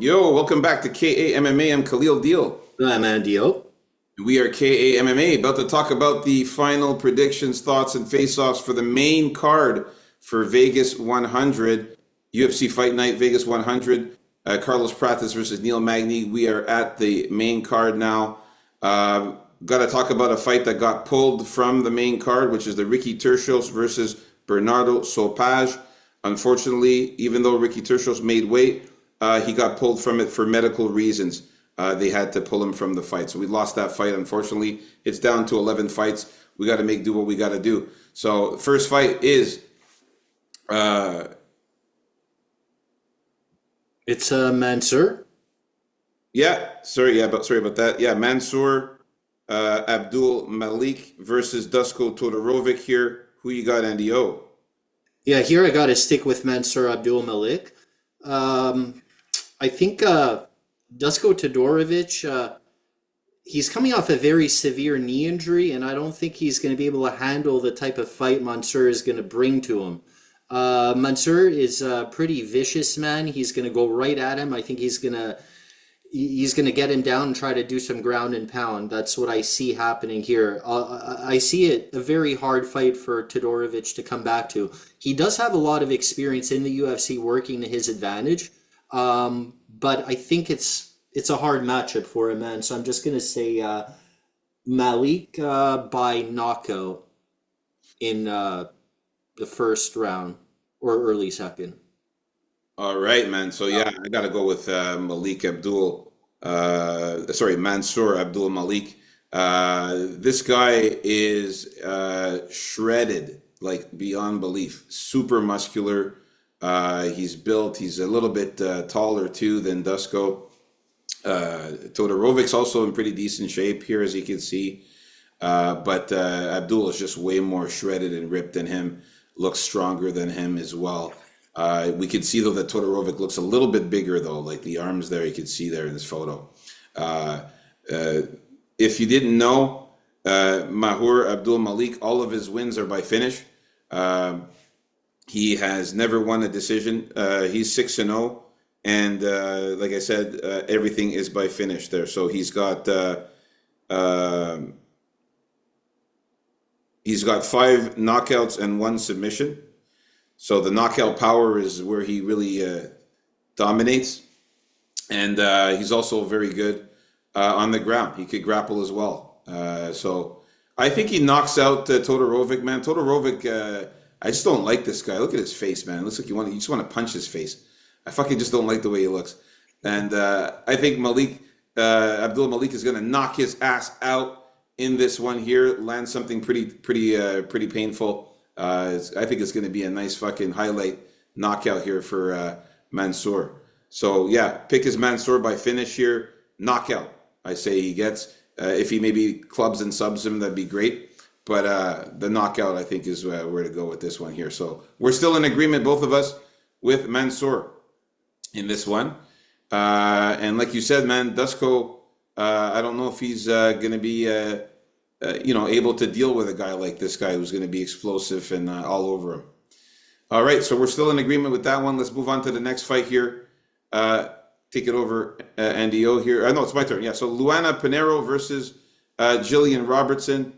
Yo, welcome back to KAMMA. I'm Khalil Deal. I'm Andio. We are KAMMA, about to talk about the final predictions, thoughts, and face-offs for the main card for Vegas 100, UFC Fight Night Vegas 100. Carlos Prates versus Neil Magny. We are at the main card now. Got to talk about a fight that got pulled from the main card, which is the Ricky Turcios versus Bernardo Sopage. Unfortunately, even though Ricky Turcios made weight, he got pulled from it for medical reasons. They had to pull him from the fight. So we lost that fight, unfortunately. It's down to 11 fights. We got to do what we got to do. So first fight is... It's Mansour. Sorry about that. Yeah, Mansour Abdul Malik versus Dusko Todorovic here. Who you got, Andy O? Yeah, here I got to stick with Mansour Abdul Malik. I think Dusko Todorovic, he's coming off a very severe knee injury, and I don't think he's going to be able to handle the type of fight Mansour is going to bring to him. Mansour is a pretty vicious man. He's going to go right at him. I think he's going to get him down and try to do some ground and pound. That's what I see happening here. I see it a very hard fight for Todorovic to come back to. He does have a lot of experience in the UFC working to his advantage, but I think it's a hard matchup for him, man. So I'm just going to say Malik by knockout in the first round or early second. All right, man. So yeah, I got to go with Mansour Abdul Malik. This guy is shredded, like beyond belief. Super muscular. He's built. He's a little bit taller too than Dusko. Todorovic's also in pretty decent shape here, as you can see. But Abdul is just way more shredded and ripped than him. Looks stronger than him as well. We could see though that Todorovic looks a little bit bigger though, like the arms there you could see there in this photo. If you didn't know, Mahur Abdul Malik, all of his wins are by finish. He has never won a decision. He's 6-0, and like I said, everything is by finish there. So he's got 5 knockouts and 1 submission. So the knockout power is where he really dominates. And he's also very good on the ground. He could grapple as well. So I think he knocks out Todorovic, man. Todorovic, I just don't like this guy. Look at his face, man. It looks like you just want to punch his face. I fucking just don't like the way he looks. And I think Abdul Malik is going to knock his ass out in this one here, land something pretty painful. I think it's going to be a nice fucking highlight knockout here for Mansour. So yeah, pick his Mansour by finish here, knockout. I say he gets. If he maybe clubs and subs him, that'd be great. But the knockout, I think, is where to go with this one here. So we're still in agreement, both of us, with Mansour in this one. And like you said, man, Dusko, I don't know if he's going to be, able to deal with a guy like this guy who's going to be explosive and all over him. All right, so we're still in agreement with that one. Let's move on to the next fight here. Take it over, Andy O here. No, it's my turn. Yeah, so Luana Pinheiro versus Jillian Robertson.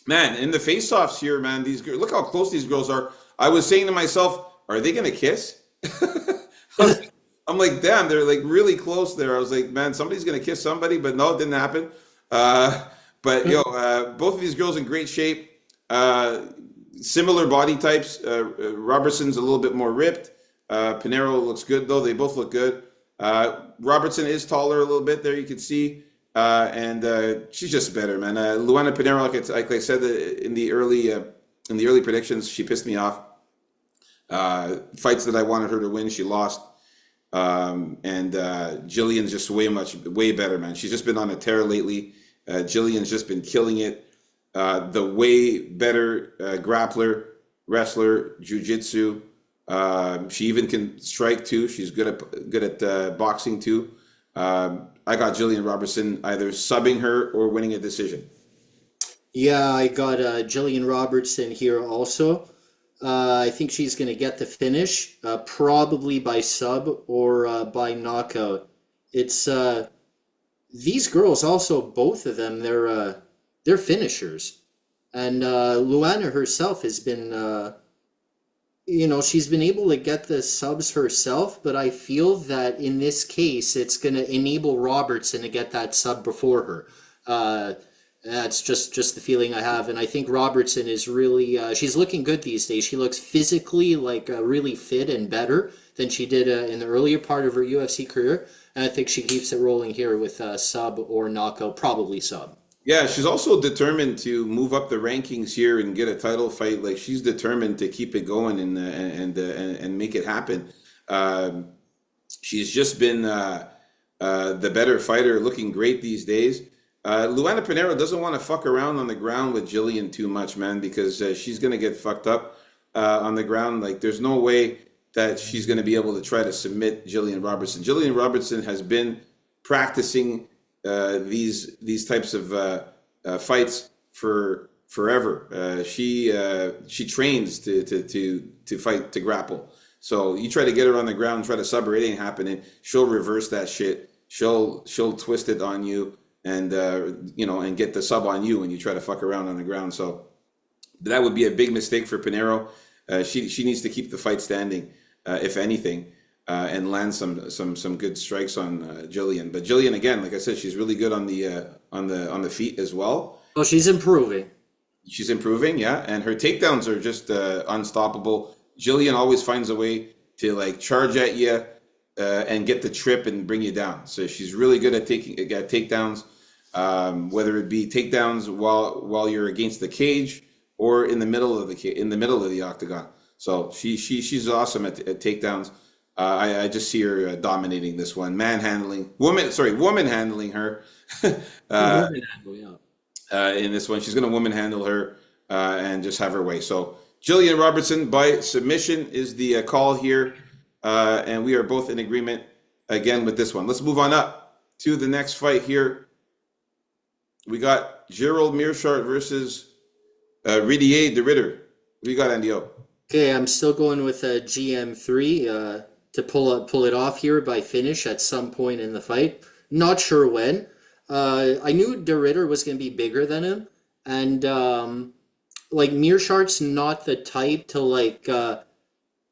Man, in the face-offs here, man, these girls, look how close these girls are. I was saying to myself, are they going to kiss? I'm like, damn, they're like really close there. I was like, man, somebody's going to kiss somebody, but no, it didn't happen. But both of these girls in great shape, similar body types. Robertson's a little bit more ripped. Pinheiro looks good though. They both look good. Robertson is taller a little bit there, you can see. And she's just better, man. Luana Pinheiro, like I said in the early predictions, she pissed me off. Fights that I wanted her to win, she lost. And Jillian's just way better, man. She's just been on a tear lately. Jillian's just been killing it. The way better grappler, wrestler, jiu-jitsu. She even can strike too. She's good at boxing too. I got Jillian Robertson either subbing her or winning a decision. Yeah, I got Jillian Robertson here also. I think she's going to get the finish, probably by sub or by knockout. It's these girls also, both of them, they're finishers. And Luana herself has been she's been able to get the subs herself, but I feel that in this case, it's going to enable Robertson to get that sub before her. Uh, that's just the feeling I have, and I think Robertson is really she's looking good these days. She looks physically like really fit and better than she did in the earlier part of her UFC career, and I think she keeps it rolling here with sub or knockout, probably sub. Yeah, she's also determined to move up the rankings here and get a title fight. Like she's determined to keep it going and make it happen. Um, she's just been the better fighter, looking great these days. Luana Pinheiro doesn't want to fuck around on the ground with Jillian too much, man, because she's gonna get fucked up on the ground. Like there's no way that she's gonna be able to try to submit Jillian Robertson. Jillian Robertson has been practicing these types of fights for forever. She trains to fight to grapple. So you try to get her on the ground, try to sub her, it ain't happening. She'll reverse that shit. She'll twist it on you and and get the sub on you when you try to fuck around on the ground. So that would be a big mistake for Pinheiro. She needs to keep the fight standing, if anything, and land some good strikes on Jillian. But Jillian, again, like I said, she's really good on the feet as well. Oh, she's improving. She's improving, yeah, and her takedowns are just unstoppable. Jillian always finds a way to like charge at you and get the trip and bring you down. So she's really good at takedowns, whether it be takedowns while you're against the cage or in the middle of the octagon. So she's awesome at takedowns. I just see her dominating this one, woman handling her. uh, Woman angle, yeah. in this one. She's going to woman handle her and just have her way. So Jillian Robertson by submission is the call here, and we are both in agreement again with this one. Let's move on up to the next fight here. We got Gerald Meerschaert versus Ridier de Ridder. What do you got, Andy O? Okay, I'm still going with a GM3 to pull it off here by finish at some point in the fight. Not sure when. I knew De Ridder was going to be bigger than him, and like Meerschaert's not the type to like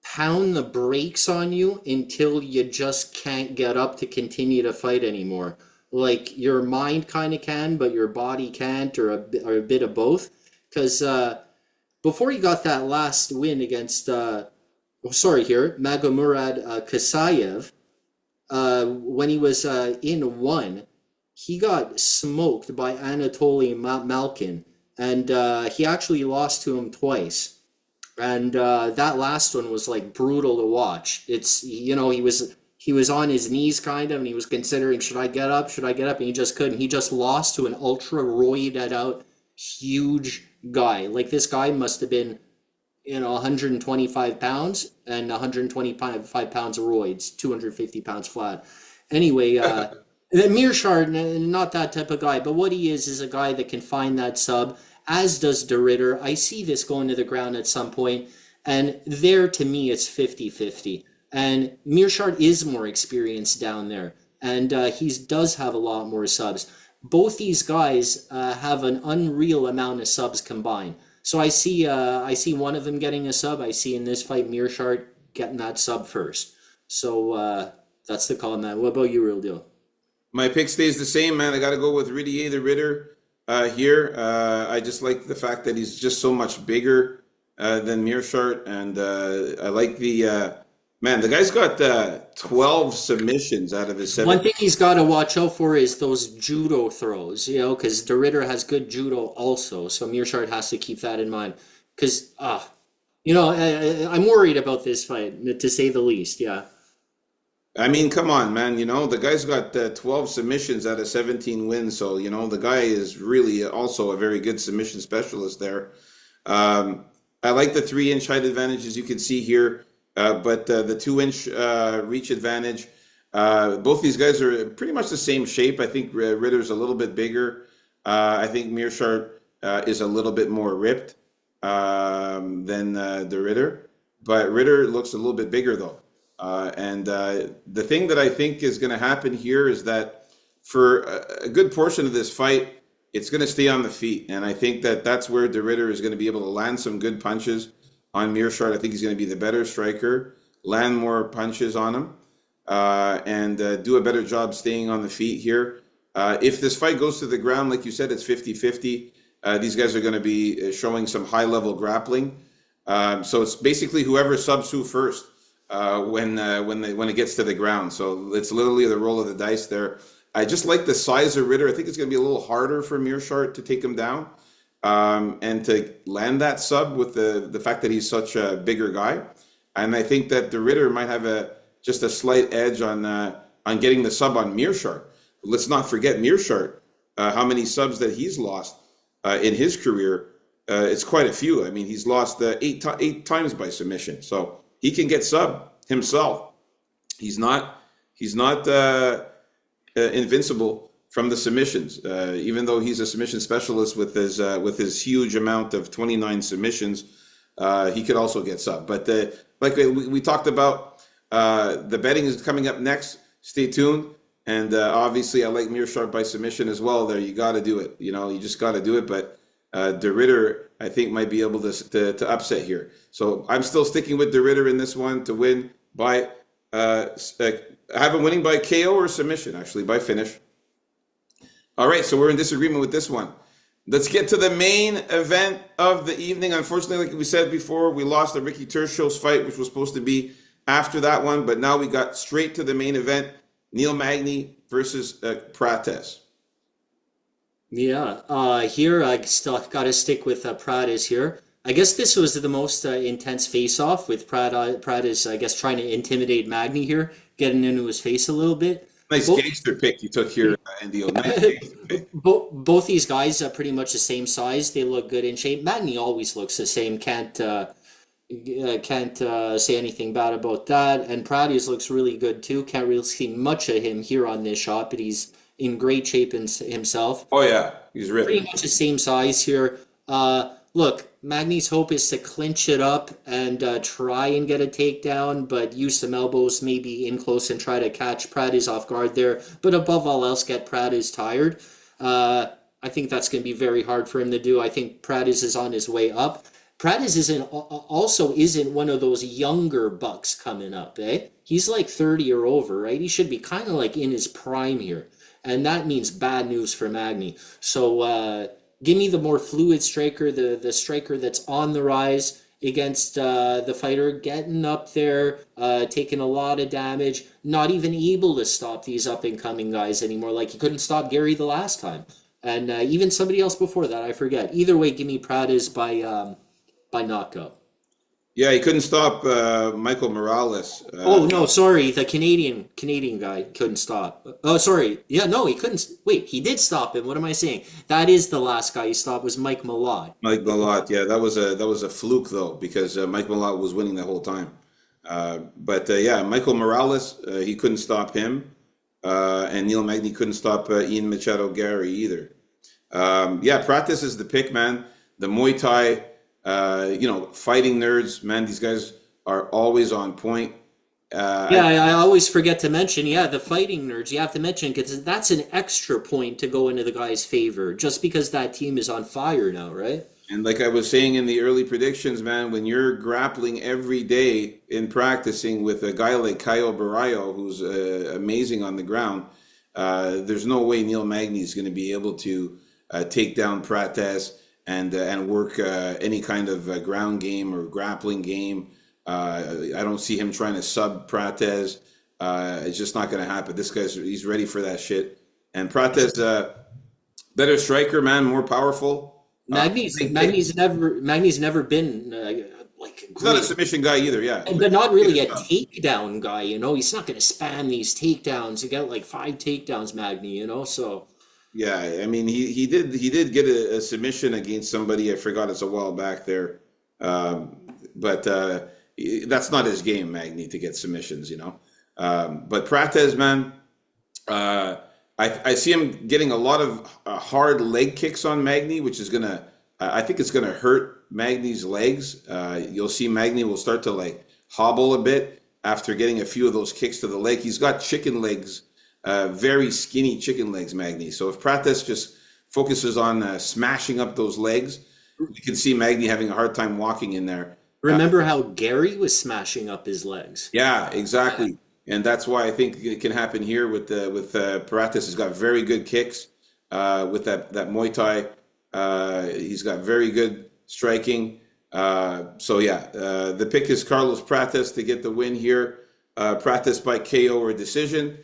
pound the brakes on you until you just can't get up to continue to fight anymore. Like your mind kind of can, but your body can't, or a bit of both. Because before he got that last win against, Magomurad Kasayev, when he was in one, he got smoked by Anatoly Malkin, and he actually lost to him twice. And that last one was like brutal to watch. It's he was on his knees kind of, and he was considering should I get up, and he just couldn't. He just lost to an ultra roided out huge guy. Like this guy must have been 125 pounds and 125 pounds of roids, 250 pounds flat. Anyway, Meerschaert, not that type of guy, but what he is a guy that can find that sub, as does De Ridder. I see this going to the ground at some point, and there to me it's 50-50. And Meerschaert is more experienced down there, and he does have a lot more subs. Both these guys have an unreal amount of subs combined. So I see one of them getting a sub. I see in this fight Meerschaert getting that sub first. So that's the call on that. What about you, Real Deal? My pick stays the same, man. I got to go with Ridier the Ridder here. I just like the fact that he's just so much bigger than Meerschaert, and I like the man. The guy's got 12 submissions out of his seven. One thing he's got to watch out for is those judo throws, because De Ridder has good judo also. So Meerschaert has to keep that in mind. Because, I'm worried about this fight, to say the least, yeah. I mean, come on, man. The guy's got 12 submissions out of 17 wins. So, the guy is really also a very good submission specialist there. I like the 3-inch height advantage, as you can see here. But the 2-inch reach advantage, both these guys are pretty much the same shape. I think Ridder's a little bit bigger. I think Meerschaert is a little bit more ripped than De Ridder. But Ridder looks a little bit bigger, though. And the thing that I think is going to happen here is that for a good portion of this fight, it's going to stay on the feet. And I think that that's where De Ridder is going to be able to land some good punches on Mearshart. I think he's going to be the better striker, land more punches on him, and do a better job staying on the feet here. If this fight goes to the ground, like you said, it's 50-50. These guys are going to be showing some high-level grappling. So it's basically whoever subs who first when it gets to the ground. So it's literally the roll of the dice there. I just like the size of Ritter. I think it's going to be a little harder for Mearshart to take him down and to land that sub with the fact that he's such a bigger guy. And I think that the Ritter might have just a slight edge on getting the sub on Mearshart. Let's not forget Mearshart, how many subs that he's lost in his career. It's quite a few. I mean, he's lost eight times by submission. So he can get sub himself. He's not invincible from the submissions. Even though he's a submission specialist with his huge amount of 29 submissions, he could also get sub. But like we talked about, the betting is coming up next. Stay tuned. And obviously, I like Mearshart by submission as well. There, you got to do it. You just got to do it. But De Ridder, I think, might be able to upset here. So I'm still sticking with De Ridder in this one to win by. I have him winning by KO or submission, actually, by finish. All right, so we're in disagreement with this one. Let's get to the main event of the evening. Unfortunately, like we said before, we lost the Ricky Tershow's fight, which was supposed to be after that one. But now we got straight to the main event. Neil Magny versus Prates. Yeah, here I still got to stick with Prates here. I guess this was the most intense face-off with Prates, I guess, trying to intimidate Magny here, getting into his face a little bit. Nice gangster pick you took here, Indio. Nice gangster pick. Both these guys are pretty much the same size. They look good in shape. Magny always looks the same. Can't say anything bad about that. And Prates looks really good too. Can't really see much of him here on this shot, but he's in great shape himself. Oh yeah, he's ripped. Pretty much the same size here. Look, Magny's hope is to clinch it up and try and get a takedown, but use some elbows maybe in close and try to catch Prates off guard there. But above all else, get Prates tired. I think that's going to be very hard for him to do. I think Prates is on his way up. Prates isn't one of those younger bucks coming up, eh? He's like 30 or over, right? He should be kind of like in his prime here. And that means bad news for Magny. So give me the more fluid striker, the striker that's on the rise against the fighter, getting up there, taking a lot of damage, not even able to stop these up-and-coming guys anymore. Like he couldn't stop Gary the last time. And even somebody else before that, I forget. Either way, give me Prates by knockout. Yeah, he couldn't stop Michael Morales. Oh no, sorry, the Canadian guy couldn't stop. Oh, sorry, yeah, no, he couldn't. Wait, he did stop him. What am I saying? That is the last guy he stopped was Mike Malott. Mike Malott, yeah, that was a fluke though because Mike Malott was winning the whole time. But yeah, Michael Morales, he couldn't stop him, and Neil Magny couldn't stop Ian Machado Gary either. Yeah, Prates is the pick, man. The Muay Thai. Fighting nerds, man, these guys are always on point. I always forget to mention, the fighting nerds, you have to mention, because that's an extra point to go into the guy's favor, just because that team is on fire now, right? And like I was saying in the early predictions, man, when you're grappling every day in practicing with a guy like Caio Barallo, who's amazing on the ground, there's no way Neil Magny is going to be able to take down Prates and work any kind of ground game or grappling game. I don't see him trying to sub Prates. It's just not going to happen. He's ready for that shit. And Prates, better striker, man, more powerful. Magny's never been he's not a submission guy either, yeah. But not really a takedown guy, He's not going to spam these takedowns. He got like 5 takedowns, Magny, so. Yeah, I mean, he did get a submission against somebody. I forgot, it's a while back there, but that's not his game, Magny, to get submissions, But Prates, man, I see him getting a lot of hard leg kicks on Magny, which is I think it's gonna hurt Magny's legs. You'll see Magny will start to hobble a bit after getting a few of those kicks to the leg. He's got chicken legs, very skinny chicken legs, Magny. So if Prates just focuses on smashing up those legs, you can see Magny having a hard time walking in there. Remember how Gary was smashing up his legs? Yeah, exactly. And that's why I think it can happen here with Prates. He's got very good kicks with that Muay Thai. He's got very good striking. So yeah, the pick is Carlos Prates to get the win here. Prates by KO or decision.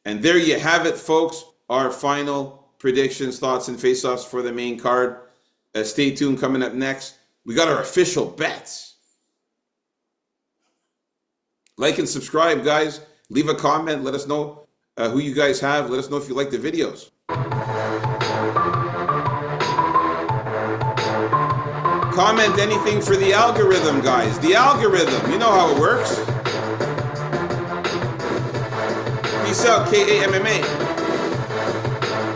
And there you have it, folks. Our final predictions, thoughts, and face-offs for the main card. Stay tuned. Coming up next, we got our official bets. Like and subscribe, guys. Leave a comment. Let us know who you guys have. Let us know if you like the videos. Comment anything for the algorithm, guys. The algorithm. You know how it works. Peace out, KAMMA.